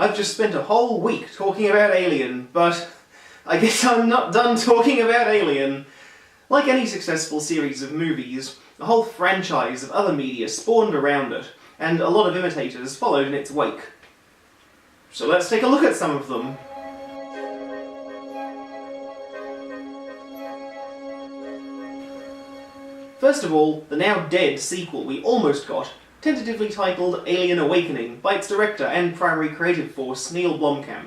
I've just spent a whole week talking about Alien, but I guess I'm not done talking about Alien. Like any successful series of movies, a whole franchise of other media spawned around it, and a lot of imitators followed in its wake. So let's take a look at some of them. First of all, the now dead sequel we almost got, tentatively titled Alien Awakening by its director and primary creative force, Neil Blomkamp.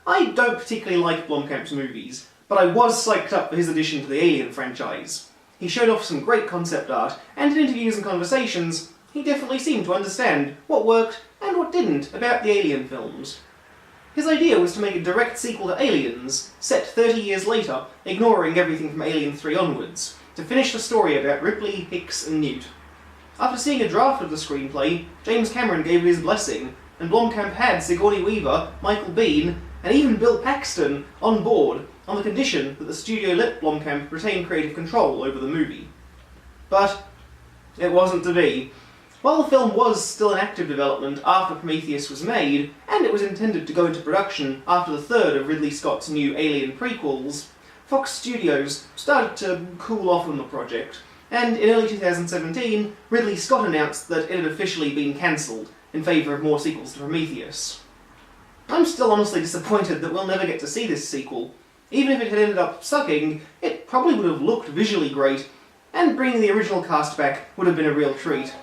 I don't particularly like Blomkamp's movies, but I was psyched up for his addition to the Alien franchise. He showed off some great concept art, and in interviews and conversations, he definitely seemed to understand what worked and what didn't about the Alien films. His idea was to make a direct sequel to Aliens, set 30 years later, ignoring everything from Alien 3 onwards, to finish the story about Ripley, Hicks and Newt. After seeing a draft of the screenplay, James Cameron gave it his blessing, and Blomkamp had Sigourney Weaver, Michael Biehn, and even Bill Paxton on board on the condition that the studio let Blomkamp retain creative control over the movie. But it wasn't to be. While the film was still in active development after Prometheus was made, and it was intended to go into production after the third of Ridley Scott's new Alien prequels, Fox Studios started to cool off on the project, and in early 2017, Ridley Scott announced that it had officially been cancelled in favour of more sequels to Prometheus. I'm still honestly disappointed that we'll never get to see this sequel. Even if it had ended up sucking, it probably would have looked visually great, and bringing the original cast back would have been a real treat.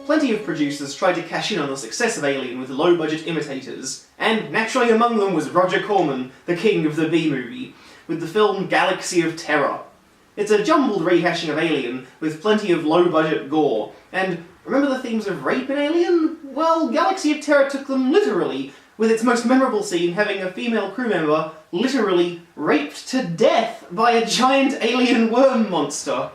Plenty of producers tried to cash in on the success of Alien with low-budget imitators, and naturally among them was Roger Corman, the king of the B-movie, with the film Galaxy of Terror. It's a jumbled rehashing of Alien, with plenty of low-budget gore, and remember the themes of rape in Alien? Well, Galaxy of Terror took them literally, with its most memorable scene having a female crew member literally raped to death by a giant alien worm monster.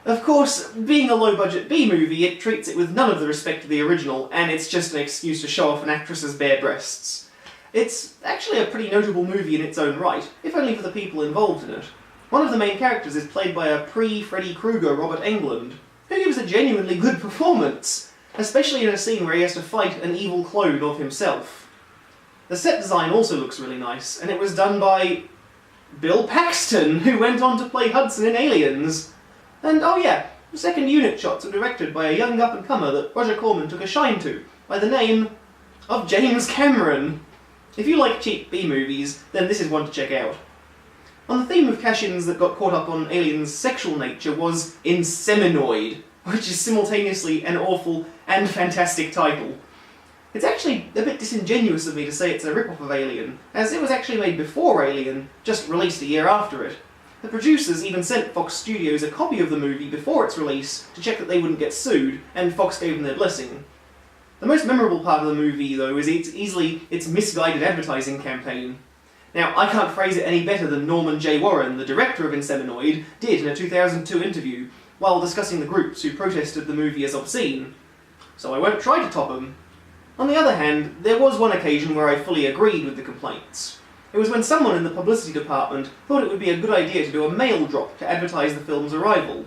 Of course, being a low-budget B-movie, it treats it with none of the respect of the original, and it's just an excuse to show off an actress's bare breasts. It's actually a pretty notable movie in its own right, if only for the people involved in it. One of the main characters is played by a pre-Freddy Krueger Robert Englund, who gives a genuinely good performance, especially in a scene where he has to fight an evil clone of himself. The set design also looks really nice, and it was done by Bill Paxton, who went on to play Hudson in Aliens. And oh yeah, the second unit shots were directed by a young up-and-comer that Roger Corman took a shine to, by the name of James Cameron. If you like cheap B-movies, then this is one to check out. On the theme of cash-ins that got caught up on Alien's sexual nature was Inseminoid, which is simultaneously an awful and fantastic title. It's actually a bit disingenuous of me to say it's a rip-off of Alien, as it was actually made before Alien, just released a year after it. The producers even sent Fox Studios a copy of the movie before its release to check that they wouldn't get sued, and Fox gave them their blessing. The most memorable part of the movie, though, is its misguided advertising campaign. Now, I can't phrase it any better than Norman J. Warren, the director of Inseminoid, did in a 2002 interview, while discussing the groups who protested the movie as obscene. So I won't try to top him. On the other hand, there was one occasion where I fully agreed with the complaints. It was when someone in the publicity department thought it would be a good idea to do a mail drop to advertise the film's arrival.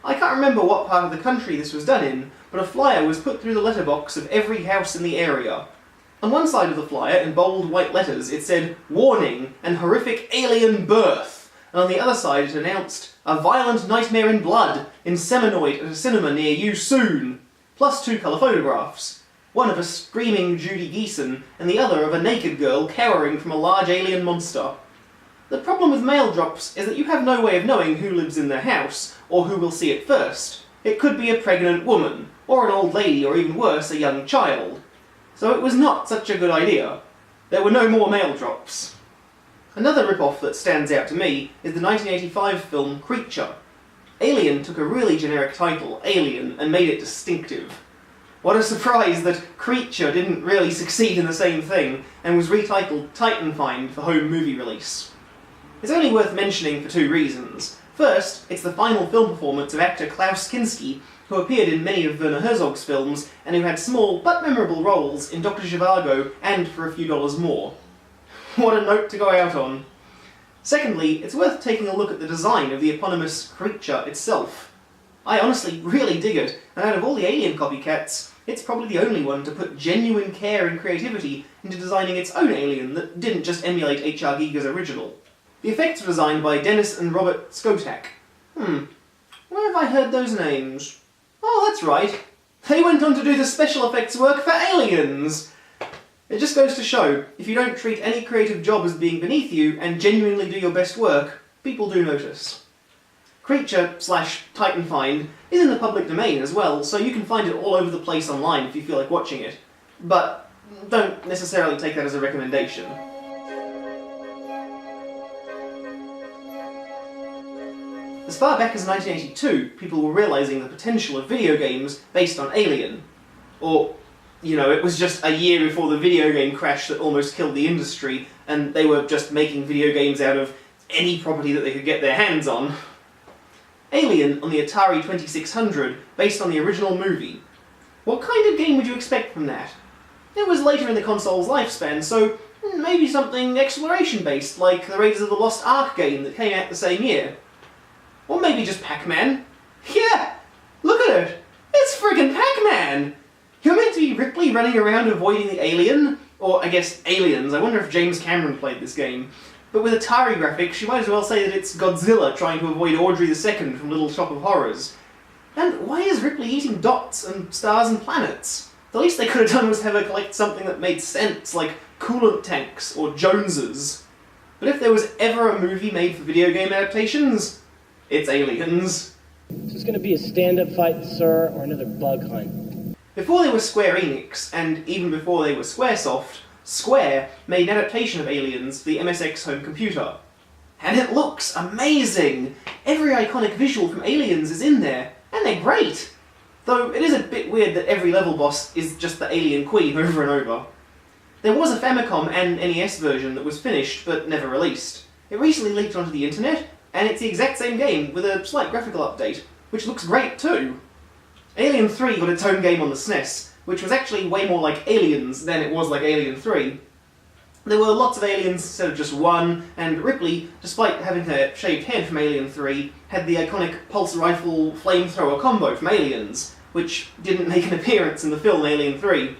I can't remember what part of the country this was done in, but a flyer was put through the letterbox of every house in the area. On one side of the flyer, in bold white letters, it said, "Warning, an horrific alien birth," and on the other side it announced, "A violent nightmare in blood, Inseminoid at a cinema near you soon," plus 2 colour photographs. One of a screaming Judy Geeson, and the other of a naked girl cowering from a large alien monster. The problem with mail drops is that you have no way of knowing who lives in their house, or who will see it first. It could be a pregnant woman, or an old lady, or even worse, a young child. So it was not such a good idea. There were no more mail drops. Another rip-off that stands out to me is the 1985 film Creature. Alien took a really generic title, Alien, and made it distinctive. What a surprise that Creature didn't really succeed in the same thing, and was retitled Titanfind for home movie release. It's only worth mentioning for 2 reasons. First, it's the final film performance of actor Klaus Kinski, who appeared in many of Werner Herzog's films, and who had small but memorable roles in Dr. Zhivago and For a Few Dollars More. What a note to go out on. Secondly, it's worth taking a look at the design of the eponymous Creature itself. I honestly really dig it, and out of all the Alien copycats, it's probably the only one to put genuine care and creativity into designing its own Alien that didn't just emulate H.R. Giger's original. The effects were designed by Dennis and Robert Skotak. Where have I heard those names? Oh, that's right. They went on to do the special effects work for Aliens! It just goes to show, if you don't treat any creative job as being beneath you and genuinely do your best work, people do notice. Creature/Titan Find is in the public domain as well, so you can find it all over the place online if you feel like watching it. But don't necessarily take that as a recommendation. As far back as 1982, people were realising the potential of video games based on Alien. Or, it was just a year before the video game crash that almost killed the industry, and they were just making video games out of any property that they could get their hands on. Alien on the Atari 2600, based on the original movie. What kind of game would you expect from that? It was later in the console's lifespan, so maybe something exploration-based, like the Raiders of the Lost Ark game that came out the same year. Or maybe just Pac-Man. Yeah! Look at it! It's friggin' Pac-Man! You're meant to be Ripley running around avoiding the alien, or I guess aliens. I wonder if James Cameron played this game. But with Atari graphics, you might as well say that it's Godzilla trying to avoid Audrey II from Little Shop of Horrors. And why is Ripley eating dots and stars and planets? The least they could have done was have her collect something that made sense, like coolant tanks or Joneses. But if there was ever a movie made for video game adaptations, it's Aliens. Is this going to be a stand-up fight, sir, or another bug hunt? Before they were Square Enix, and even before they were Squaresoft, Square made an adaptation of Aliens for the MSX home computer. And it looks amazing! Every iconic visual from Aliens is in there, and they're great! Though it is a bit weird that every level boss is just the alien queen over and over. There was a Famicom and NES version that was finished, but never released. It recently leaked onto the internet, and it's the exact same game, with a slight graphical update, which looks great too. Alien 3 got its own game on the SNES, which was actually way more like Aliens than it was like Alien 3. There were lots of aliens instead of just one, and Ripley, despite having her shaved head from Alien 3, had the iconic pulse rifle flamethrower combo from Aliens, which didn't make an appearance in the film Alien 3.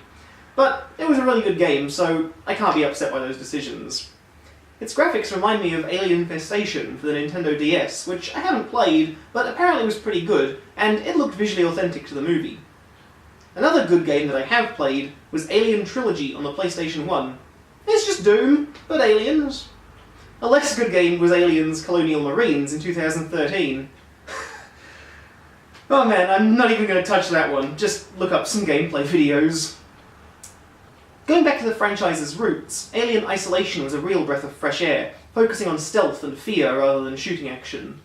But it was a really good game, so I can't be upset by those decisions. Its graphics remind me of Alien Infestation for the Nintendo DS, which I haven't played, but apparently was pretty good, and it looked visually authentic to the movie. Another good game that I have played was Alien Trilogy on the PlayStation 1. It's just Doom, but aliens. A less good game was Aliens Colonial Marines in 2013. Oh man, I'm not even going to touch that one, just look up some gameplay videos. Going back to the franchise's roots, Alien Isolation was a real breath of fresh air, focusing on stealth and fear rather than shooting action.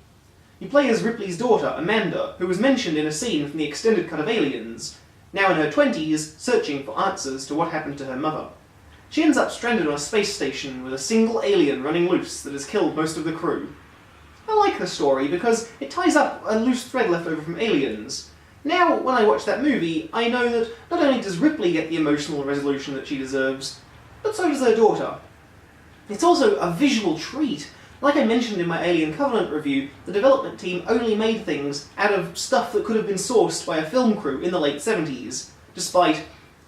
You play as Ripley's daughter, Amanda, who was mentioned in a scene from the extended cut of Aliens, now in her 20s, searching for answers to what happened to her mother. She ends up stranded on a space station with a single alien running loose that has killed most of the crew. I like the story because it ties up a loose thread left over from Aliens. Now, when I watch that movie, I know that not only does Ripley get the emotional resolution that she deserves, but so does her daughter. It's also a visual treat. Like I mentioned in my Alien Covenant review, the development team only made things out of stuff that could have been sourced by a film crew in the late 70s, despite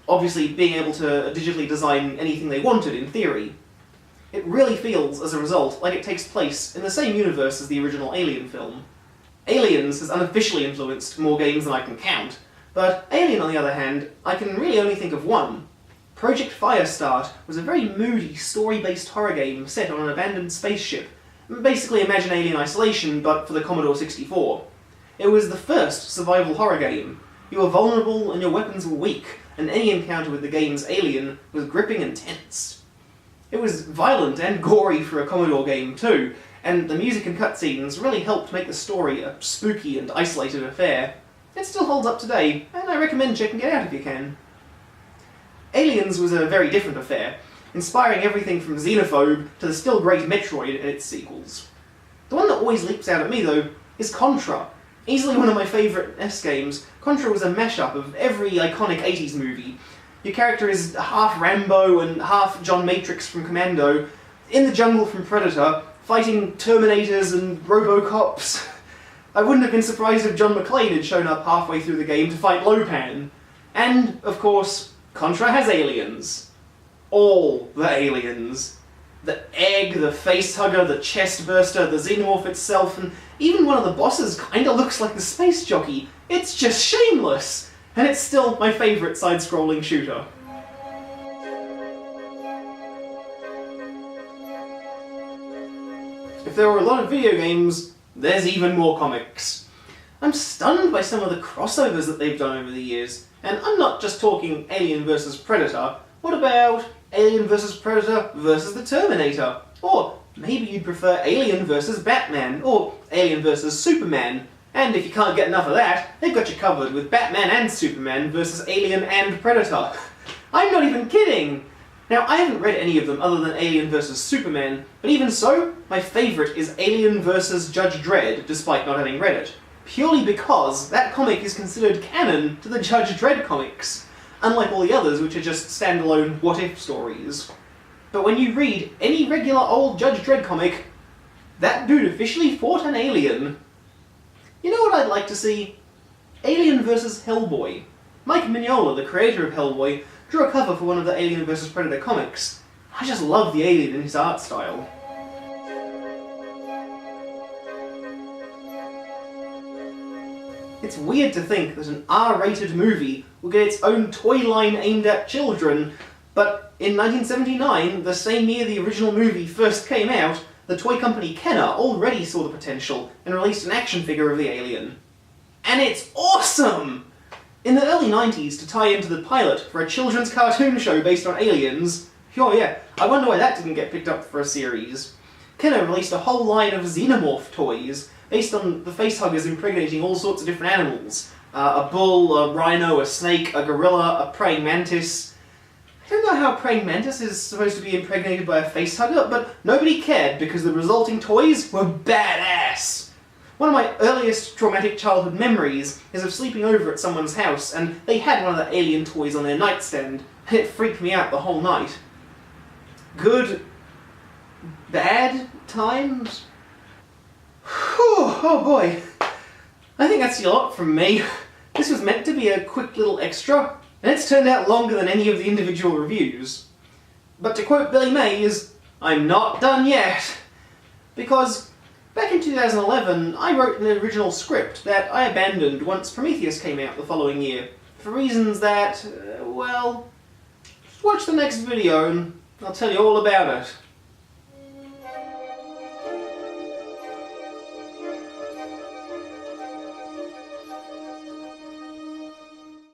obviously being able to digitally design anything they wanted in theory. It really feels, as a result, like it takes place in the same universe as the original Alien film. Aliens has unofficially influenced more games than I can count, but Alien, on the other hand, I can really only think of one. Project Firestart was a very moody, story-based horror game set on an abandoned spaceship. Basically imagine Alien Isolation, but for the Commodore 64. It was the first survival horror game. You were vulnerable and your weapons were weak, and any encounter with the game's alien was gripping and tense. It was violent and gory for a Commodore game too, and the music and cutscenes really helped make the story a spooky and isolated affair. It still holds up today, and I recommend checking it out if you can. Aliens was a very different affair, inspiring everything from Xenophobe to the still great Metroid and its sequels. The one that always leaps out at me, though, is Contra. Easily one of my favourite NES games, Contra was a mashup of every iconic 80s movie. Your character is half Rambo and half John Matrix from Commando, in the jungle from Predator, fighting Terminators and Robocops. I wouldn't have been surprised if John McClane had shown up halfway through the game to fight Lopan. And, of course, Contra has aliens. All the aliens. The egg, the facehugger, the chest burster, the xenomorph itself, and even one of the bosses kinda looks like the space jockey. It's just shameless! And it's still my favourite side-scrolling shooter. If there were a lot of video games, there's even more comics. I'm stunned by some of the crossovers that they've done over the years, and I'm not just talking Alien vs Predator. What about Alien vs Predator vs the Terminator? Or maybe you'd prefer Alien vs Batman, or Alien vs Superman. And if you can't get enough of that, they've got you covered with Batman and Superman versus Alien and Predator. I'm not even kidding! Now, I haven't read any of them other than Alien vs Superman, but even so, my favourite is Alien vs Judge Dredd, despite not having read it. Purely because that comic is considered canon to the Judge Dredd comics, unlike all the others which are just standalone what-if stories. But when you read any regular old Judge Dredd comic, that dude officially fought an alien. You know what I'd like to see? Alien vs Hellboy. Mike Mignola, the creator of Hellboy, drew a cover for one of the Alien vs Predator comics. I just love the alien in his art style. It's weird to think that an R-rated movie will get its own toy line aimed at children, but in 1979, the same year the original movie first came out, the toy company Kenner already saw the potential and released an action figure of the alien. And it's awesome! In the early 90s, to tie into the pilot for a children's cartoon show based on aliens, oh yeah, I wonder why that didn't get picked up for a series. Kenner released a whole line of xenomorph toys, based on the facehuggers impregnating all sorts of different animals. A bull, a rhino, a snake, a gorilla, a praying mantis. I don't know how a praying mantis is supposed to be impregnated by a facehugger, but nobody cared because the resulting toys were badass! One of my earliest traumatic childhood memories is of sleeping over at someone's house, and they had one of the alien toys on their nightstand, and it freaked me out the whole night. Good... bad times? Whew, oh boy. I think that's a lot from me. This was meant to be a quick little extra, and it's turned out longer than any of the individual reviews. But to quote Billy Mays, I'm not done yet. Because back in 2011, I wrote an original script that I abandoned once Prometheus came out the following year, for reasons that, well, just watch the next video and I'll tell you all about it.